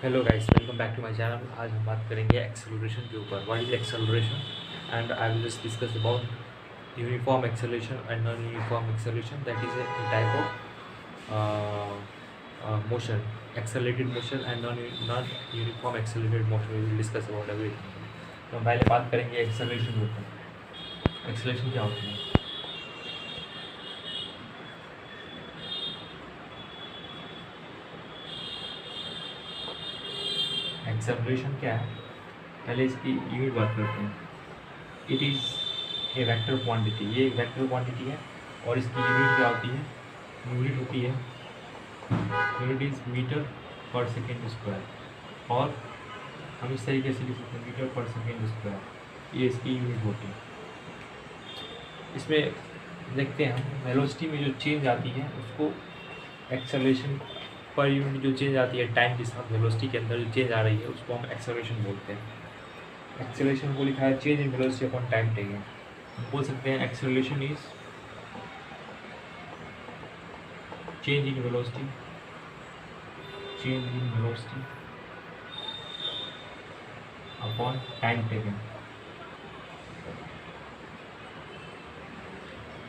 Hello guys, welcome back to my channel. आज हम बात करेंगे एक्सेलरेशन के ऊपर। What is acceleration and I will just discuss about uniform acceleration and non uniform acceleration. That is a type of motion, accelerated motion and non uniform accelerated motion. We will discuss about everything. तो हम पहले बात करेंगे acceleration के ऊपर। Acceleration क्या होती है? एक्सेलरेशन क्या है, पहले इसकी यूनिट बात करते हैं। It is a vector quantity. ये एक वेक्टर क्वांटिटी है और इसकी यूनिट क्या होती है? यूनिट होती है, unit is metre per second square. और हम इस तरीके से लिख सकते हैं, मीटर पर सेकेंड स्क्वायर। ये इसकी यूनिट होती है। इसमें देखते हैं हम, वेलोसिटी में जो चेंज आती है उसको एक्सेलरेशन पर यूनिट जो चेंज आती है टाइम के साथ, वेलोसिटी के अंदर जो चेंज आ रही है उसको हम एक्सेलरेशन बोलते हैं। एक्सेलरेशन को लिखा है change in velocity upon time taken. बोल सकते हैं acceleration is change in velocity, change in velocity upon time taken.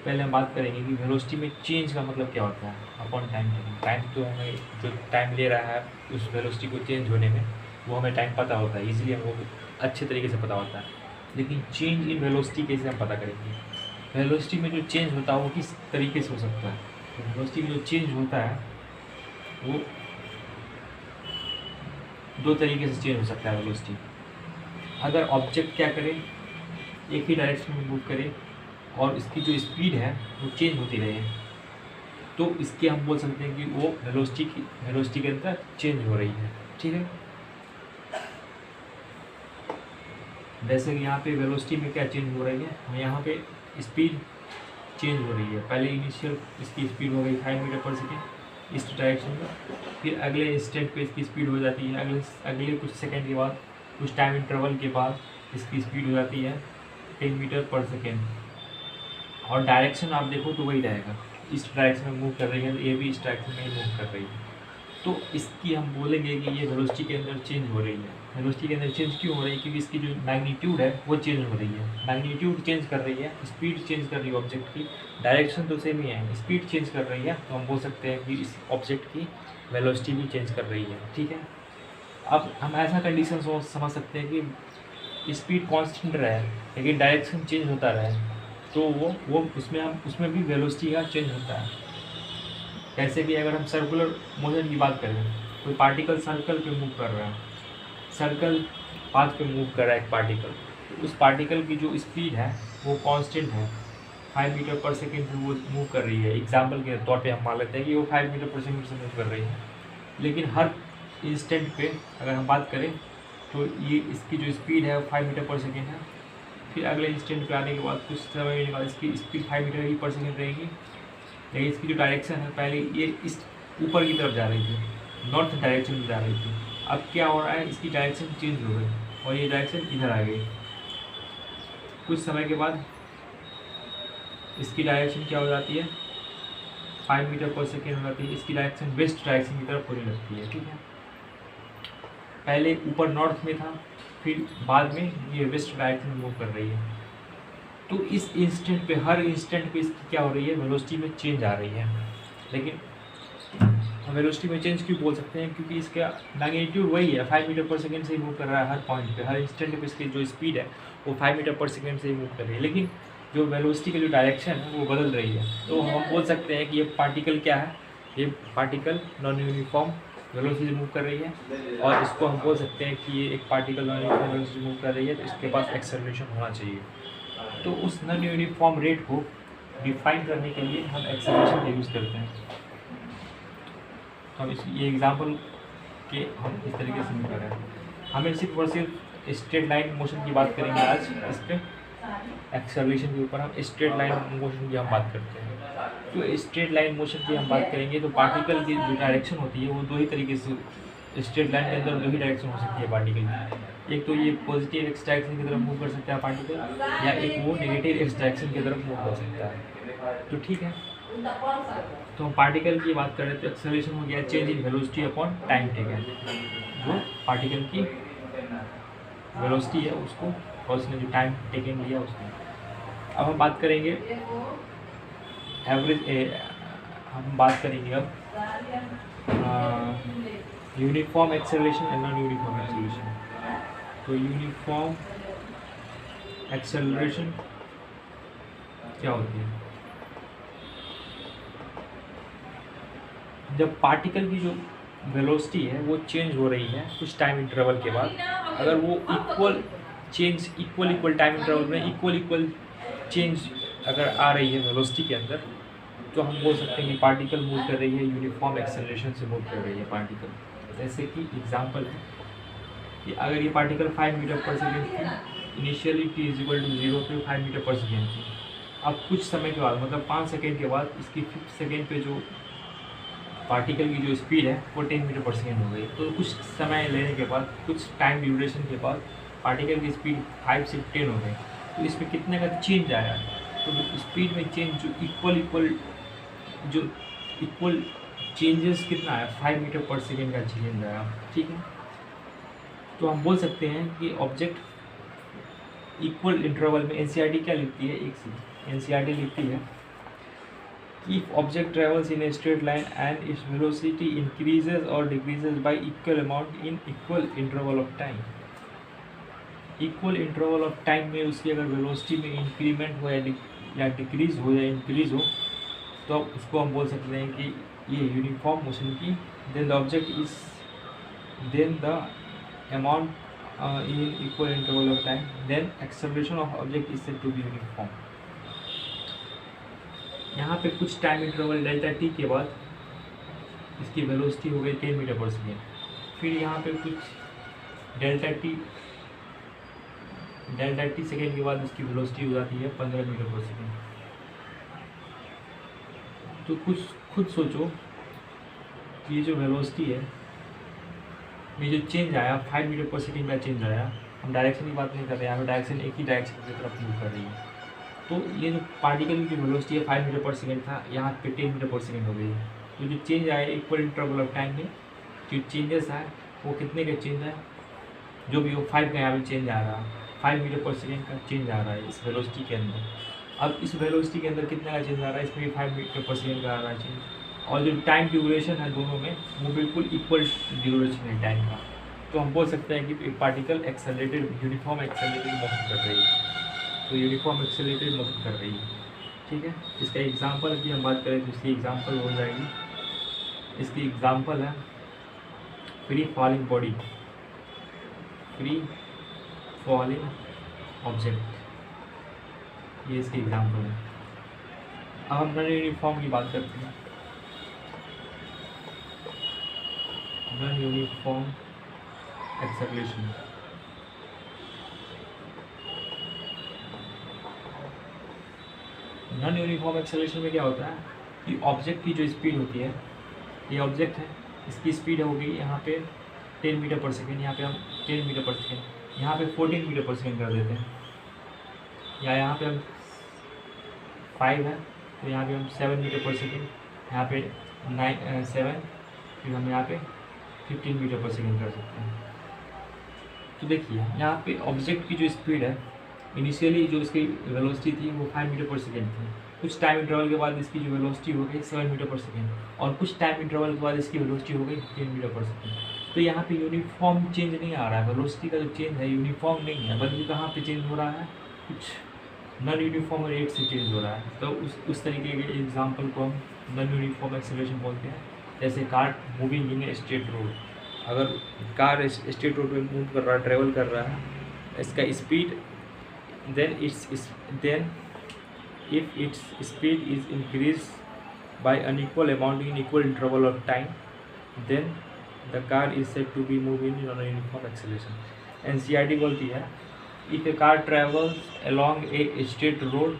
पहले हम बात करेंगे कि वेलोसिटी में चेंज का मतलब क्या होता है अपॉन टाइम टेकन। टाइम तो हमें जो टाइम ले रहा है उस वेलोसिटी को चेंज होने में, वो हमें टाइम पता होता है, इजीली हमको अच्छे तरीके से पता होता है। लेकिन चेंज इन वेलोसिटी कैसे हम पता करेंगे? वेलोसिटी में जो चेंज होता है वो किस तरीके से हो सकता है? तो वेलोसिटी में जो चेंज होता है वो दो तरीके से चेंज हो सकता है वेलोसिटी। अगर ऑब्जेक्ट क्या करे, एक ही डायरेक्शन में मूव करे और इसकी जो स्पीड है वो चेंज होती रहे, तो इसके हम बोल सकते हैं कि वो वेलोसिटी के अंदर चेंज हो रही है। ठीक है, जैसे कि यहाँ पे वेलोसिटी में क्या चेंज हो रही है, यहाँ पे स्पीड चेंज हो रही है। पहले इनिशियल इसकी स्पीड हो गई 5 मीटर पर सेकेंड इस डायरेक्शन में, फिर अगले इंस्टेंट पे इसकी स्पीड हो जाती है, अगले कुछ सेकेंड के बाद, कुछ टाइम इंटरवल के बाद इसकी स्पीड हो जाती है 10 मीटर पर सेकेंड। और डायरेक्शन आप देखो तो वही रहेगा, इस डायरेक्शन में मूव कर रही है तो ये भी इस डायरेक्शन में मूव कर रही है। तो इसकी हम बोलेंगे कि ये वेलोसिटी के अंदर चेंज हो रही है। वेलोसिटी के अंदर चेंज क्यों हो रही है? क्योंकि इसकी जो मैग्नीट्यूड है वो चेंज हो रही है। मैग्नीट्यूड चेंज कर रही है, स्पीड चेंज कर रही है ऑब्जेक्ट की, डायरेक्शन तो सेम ही है, स्पीड चेंज कर रही है, तो हम बोल सकते हैं कि इस ऑब्जेक्ट की वेलोसिटी भी चेंज कर रही है। ठीक है, अब हम ऐसा कंडीशन समझ सकते हैं कि स्पीड कॉन्स्टेंट रहे लेकिन डायरेक्शन चेंज होता रहे, तो वो उसमें भी वेलोसिटी का चेंज होता है। जैसे कि अगर हम सर्कुलर मोशन की बात करें, कोई पार्टिकल सर्कल पे मूव कर रहा है, सर्कल पाथ पे मूव कर रहा है एक पार्टिकल, तो उस पार्टिकल की जो स्पीड है वो कांस्टेंट है, 5 मीटर पर सेकेंड से वो मूव कर रही है। एग्जाम्पल के तौर पे हम मान लेते हैं कि वो 5 मीटर पर सेकेंड से मूव कर रही है। लेकिन हर इंस्टेंट पे अगर हम बात करें तो ये इसकी जो स्पीड है वो 5 मीटर पर सेकेंड है, फिर अगले इंस्टेंट पे आने के बाद कुछ समय के बाद इसकी स्पीड 5 मीटर ही पर सेकेंड रहेगी। लेकिन इसकी जो डायरेक्शन है, पहले ये इस ऊपर की तरफ जा रही थी, नॉर्थ डायरेक्शन में जा रही थी, अब क्या हो रहा है, इसकी डायरेक्शन चेंज हो गई और ये डायरेक्शन इधर आ गई। कुछ समय के बाद इसकी डायरेक्शन क्या हो जाती है, 5 मीटर पर सेकेंड हो जाती है, इसकी डायरेक्शन वेस्ट डायरेक्शन की तरफ होने लगती है। ठीक है, पहले ऊपर नॉर्थ में था, फिर बाद में ये वेस्ट डायरेक्शन में मूव कर रही है। तो इस इंस्टेंट पे, हर इंस्टेंट पे इसकी क्या हो रही है, वेलोसिटी में चेंज आ रही है। लेकिन हम वेलोसिटी में चेंज क्यों बोल सकते हैं? क्योंकि इसका मैग्नीट्यूड वही है, 5 मीटर पर सेकेंड से ही मूव कर रहा है हर पॉइंट पे, हर इंस्टेंट पे इसकी जो स्पीड है वो 5 मीटर पर सेकेंड से ही मूव कर रही है। लेकिन जो वेलोसिटी की जो डायरेक्शन है वो बदल रही है। तो हम बोल सकते हैं कि ये पार्टिकल क्या है, ये पार्टिकल नॉन यूनिफॉर्म वेलोसिटी से मूव कर रही है, और इसको हम बोल सकते हैं कि ये एक पार्टिकल नॉन यूनिफॉर्म वेलोसिटी से मूव कर रही है, तो इसके पास एक्सेलरेशन होना चाहिए। तो उस नॉन यूनिफॉर्म रेट को डिफाइन करने के लिए हम एक्सेलरेशन का यूज़ करते हैं। तो हम ये एग्जांपल के हम इस तरीके से कर रहे हैं। हमें सिर्फ और सिर्फ स्ट्रेट लाइन मोशन की बात करेंगे आज, इस पर एक्सेलरेशन के ऊपर हम स्ट्रेट लाइन मोशन की हम बात करते हैं। तो स्ट्रेट लाइन मोशन की हम बात करेंगे तो पार्टिकल की जो डायरेक्शन होती है वो दो ही तरीके से, स्ट्रेट लाइन के अंदर दो ही डायरेक्शन हो सकती है पार्टिकल की। एक तो ये पॉजिटिव एक्स डायरेक्शन की तरफ मूव कर सकता है पार्टिकल, या एक वो नेगेटिव एक्स डायरेक्शन की तरफ मूव कर सकता है। तो ठीक है, तो हम पार्टिकल की बात कर रहे थे, एक्सेलरेशन हो गया change in velocity upon time taken, जो पार्टिकल की वेलोसिटी है उसको और उसने जो टाइम टेकन लिया उसने। अब हम बात करेंगे एवरेज, हम बात करेंगे अब uniform acceleration and non uniform acceleration. तो यूनिफॉर्म एक्सेलरेशन क्या होती है? जब पार्टिकल की जो वेलोसिटी है वो चेंज हो रही है कुछ टाइम इंटरवल के बाद, अगर वो इक्वल टाइम इंटरवल में इक्वल चेंज अगर आ रही है वेलोसिटी के अंदर, तो हम बोल सकते हैं कि पार्टिकल मूव कर रही है यूनिफॉर्म एक्सेलरेशन से मूव कर रही है पार्टिकल। जैसे कि एग्जांपल है कि अगर ये पार्टिकल 5 मीटर पर सेकेंड थी, इनिशियली t = 0 पे 5 मीटर पर सेकेंड थी। अब कुछ समय के बाद, मतलब 5 सेकेंड के बाद, इसकी 5th सेकेंड पे जो पार्टिकल की जो स्पीड है वो 10 मीटर पर सेकेंड हो गई। तो कुछ समय लेने के बाद, कुछ टाइम ड्यूरेशन के बाद पार्टिकल की स्पीड 5 से 10 हो गई। तो इसमें कितने का चेंज आया? तो स्पीड में चेंज जो इक्वल चेंजेस कितना आया? 5 मीटर पर सेकेंड का चेंज आया। ठीक है, तो हम बोल सकते हैं कि ऑब्जेक्ट इक्वल इंटरवल में एनसीईआरटी क्या लिखती है? एक से एनसीईआरटी लिखती है कि object travels in a straight line and its velocity increases और decreases by equal amount in equal interval of time. Equal interval of time में उसकी अगर वेलोसिटी में इंक्रीमेंट हो या डिक्रीज हो या इंक्रीज हो, तो उसको हम बोल सकते हैं कि ये यूनिफॉर्म मोशन की। Then the object is then the amount in equal interval of time, then acceleration of object is said to be uniform। यहाँ पे कुछ टाइम इंटरवल डेल्टा टी के बाद इसकी वेलोसिटी हो गई 10 मीटर पर सेकेंड। फिर यहाँ पे कुछ डेल्टा टी सेकेंड के बाद इसकी वेलोसिटी हो जाती है 15 मीटर पर सेकेंड। तो कुछ खुद सोचो कि ये जो वेलोसिटी है, ये जो चेंज आया 5 मीटर पर सेकेंड का चेंज आया, हम डायरेक्शन की बात नहीं कर रहे हैं, यहाँ पे डायरेक्शन एक ही डायरेक्शन की तरफ मूव कर रही है। तो ये जो पार्टिकल की वेलोसिटी है 5 मीटर पर सेकेंड था, यहाँ पे 10 मीटर पर सेकेंड हो गई। तो जो चेंज आया इक्वल इंटरवल ऑफ टाइम में जो चेंजेस आए वो कितने का चेंज है? जो भी वो 5 का यहाँ पे चेंज आ रहा है, 5 मीटर पर सेकेंड का चेंज आ रहा है इस वेलोसिटी के अंदर। अब इस वेलोसिटी के अंदर कितना का चेंज आ रहा है? इसमें 5 मीटर पर सेकेंड का आ रहा है चेंज, और जो टाइम ड्यूरेशन है दोनों में वो बिल्कुल इक्वल ड्यूरेशन है टाइम का। तो हम बोल सकते हैं कि एक particle accelerated uniform accelerated motion कर रही है। तो यूनिफॉर्म एक्सेलरेटेड मोशन कर रही है। ठीक है, इसका एग्जांपल की हम बात करें तो इसकी एग्जांपल हो जाएगी, इसकी एग्जांपल है free falling body, free falling object, ये इसकी एग्जांपल है। अब हम नॉन यूनिफॉर्म की बात करते हैं। Non uniform acceleration, non uniform acceleration में क्या होता है कि ऑब्जेक्ट की जो स्पीड होती है, ये ऑब्जेक्ट है, इसकी स्पीड होगी यहाँ पे 10 मीटर पर सेकेंड, यहाँ पे हम 10 मीटर पर सेकेंड, यहाँ पे 14 मीटर पर सेकेंड कर देते हैं, या यहाँ पे हम 5 है तो यहाँ पे हम 7 मीटर पर सेकेंड, यहाँ पे 7, फिर हम यहाँ पे 15 मीटर पर सेकेंड कर सकते हैं। तो देखिए यहाँ पे ऑब्जेक्ट की जो स्पीड है, इनिशियली जो इसकी वेलोसिटी थी वो 5 मीटर पर सेकेंड थी। कुछ टाइम इंटरवल के बाद इसकी जो वेलोसिटी हो गई 7 मीटर पर सेकेंड, और कुछ टाइम इंटरवल के बाद इसकी वेलोसिटी हो गई 10 मीटर पर सेकेंड। तो यहाँ पे यूनिफॉर्म चेंज नहीं आ रहा है, वेलोसिटी का जो चेंज है यूनिफॉर्म नहीं है, बल्कि कहाँ पे चेंज हो रहा है? कुछ नॉन यूनिफॉर्म रेट से चेंज हो रहा है। तो उस तरीके के एग्जाम्पल को हम नॉन यूनिफॉर्म एक्सेलरेशन बोलते हैं। जैसे car moving in a straight road, अगर कार स्ट्रेट रोड पे मूव कर रहा है, ट्रेवल कर रहा है, इसका speed then if its speed is increased by an equal amount in equal interval of time, then the car is said to be moving on a uniform acceleration। NCERT बोलती है if a car travels along a straight road,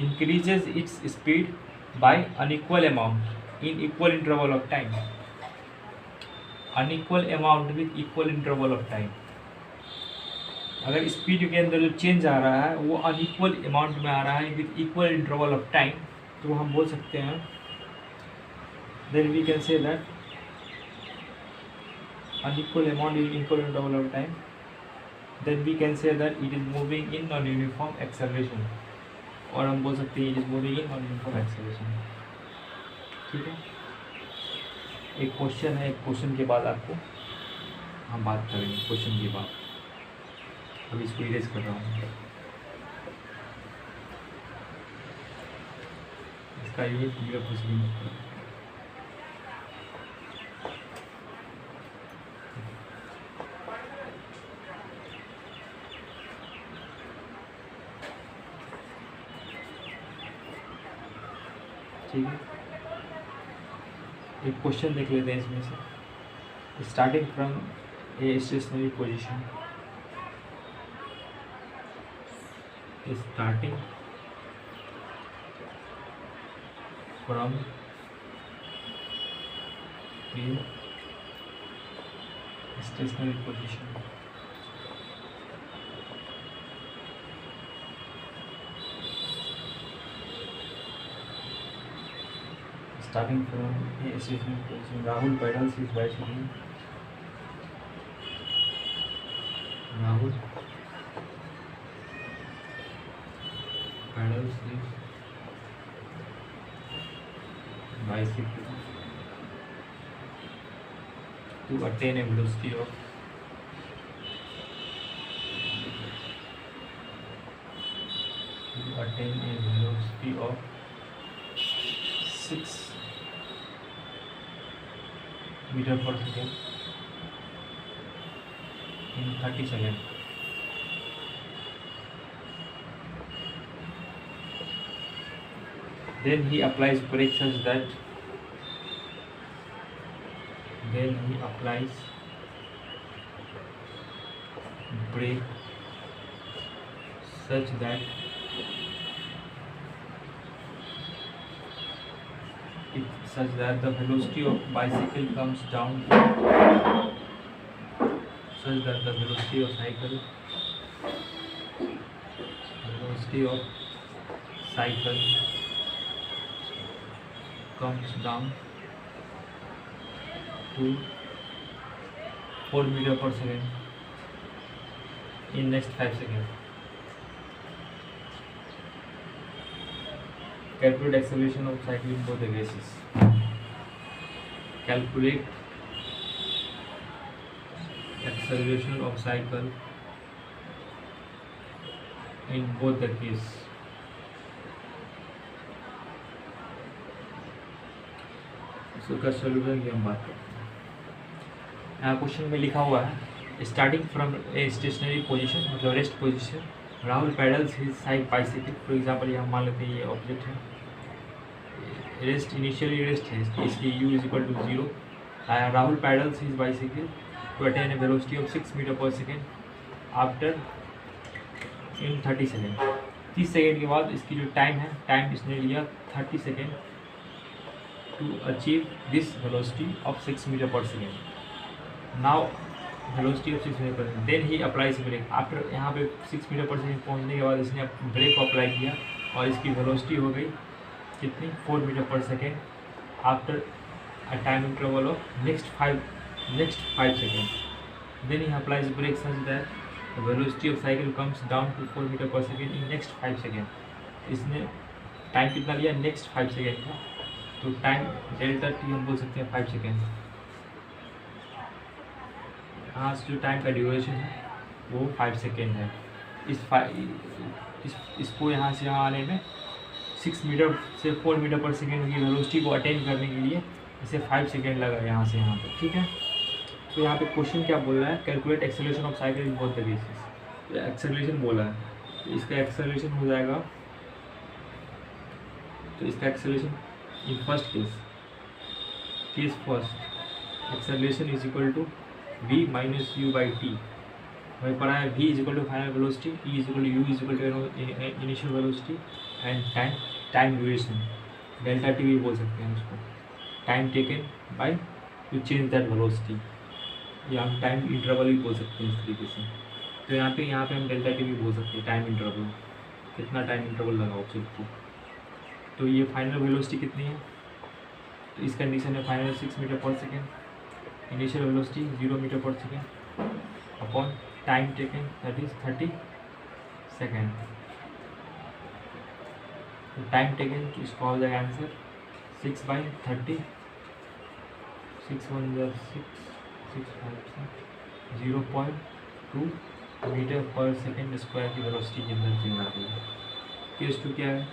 increases its speed by unequal amount in equal interval of time, unequal amount with equal interval of time। अगर speed के अंदर जो change आ रहा है वो unequal amount में आ रहा है with equal interval of time, तो हम बोल सकते हैं then we can say that unequal amount is equal to double of time, then we can say that it is moving in non-uniform acceleration, और हम बोल सकते हैं it is moving in non-uniform acceleration। ठीक है, एक क्वेश्चन है, एक क्वेश्चन के बाद आपको हम बात करेंगे क्वेश्चन के बाद। अभी इसको इरेज कर रहा हूँ। इसका ये मीटर पर सेकंड ठीक है। एक क्वेश्चन देख लेते हैं इसमें से। Starting from a stationary position, starting from a stationary position, starting from a station position, Rahul pedals his bicycle. Rahul pedals his bicycle to attain a velocity of 6 meter per second in 30 seconds. Then he applies brake such that the velocity of bicycle comes down such that the velocity of cycle comes down to 4 meter per second in next 5 seconds. Calculate acceleration of cycle in both the cases. Calculate acceleration of cycle in both the cases. इसका solution की हम बात करते हैं। यहाँ question में लिखा हुआ है starting from a stationary position, मतलब rest position, Rahul pedals his side bicycle. For example ये हम मान लेते हैं ये ऑब्जेक्ट है, रेस्ट इनिशियली रेस्ट है, इसलिए u is equal to 0। Rahul pedals his bicycle to attain a velocity of 6 metre per second after in 30 second. 30 second के बाद इसकी जो टाइम है, टाइम इसने लिया 30 second to achieve this velocity of 6 meter per second. Now velocity of 6 meter per second. Then he applies brake. After यहाँ पे 6 meter per second पहुँचने के बाद इसने ब्रेक को अप्लाई किया और इसकी वेलोसिटी हो गई कितनी, 4 meter per second after a time interval of next 5 seconds. Then he applies brake such that the velocity of cycle comes down to 4 meter per second in next 5 seconds. इसने time कितना लिया, next 5 second का, तो time delta T हम बोल सकते हैं 5 second. यहाँ से जो टाइम का ड्यूरेशन है वो 5 सेकेंड है। इसको यहाँ से यहाँ आने में 6 मीटर से 4 मीटर पर सेकेंड की वेलोसिटी को अटेन करने के लिए इसे 5 सेकेंड लगा यहाँ से यहाँ पर। ठीक है, तो यहाँ पे क्वेश्चन क्या बोल रहा है, calculate acceleration of cycle in both the cases. Acceleration बोला है, तो इसका एक्सेलरेशन हो जाएगा, तो इसका acceleration in first case first acceleration is equal to v minus u by t। हमें पढ़ा है v is equal to final velocity, t is equal to u is equal to initial velocity and time duration, delta t भी बोल सकते हैं उसको, time taken by to change that velocity, या हम टाइम इंटरवल भी बोल सकते हैं इस तरीके से। तो यहाँ पे हम डेल्टा टी भी बोल सकते हैं, टाइम इंटरवल, कितना टाइम इंटरवल लगा ऑब्जेक्ट को। तो ये फाइनल वेलोसिटी कितनी है, तो इस कंडीशन में final 6 metre per second, initial velocity 0 metre per second upon time taken that is 30 second. तो टाइम टेकन तो इसका हो जाएगा answer 6/30, 6 1 6 6 5 0.2 metre per second square की वेलोसिटी के अंदर चेंज आती है। केस 2 क्या है,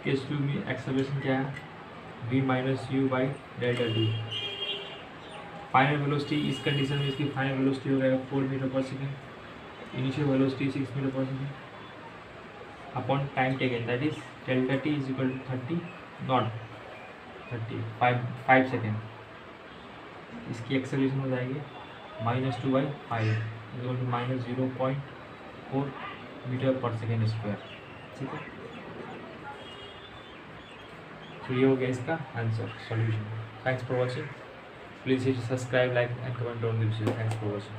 केस 2 में एक्सेलरेशन क्या है, v minus u by delta t. Final velocity इस कंडीशन में इसकी फाइनल वेलोसिटी हो जाएगा 4 meter per second, initial velocity 6 metre per second upon time taken that is delta t is equal to 30 not 5 second. इसकी acceleration हो जाएगी -2/5 equal to -0.4 meter per second square. ठीक है, तो ये हो गया इसका answer solution. Thanks for watching, please hit subscribe, like and comment on this video. Thanks for watching.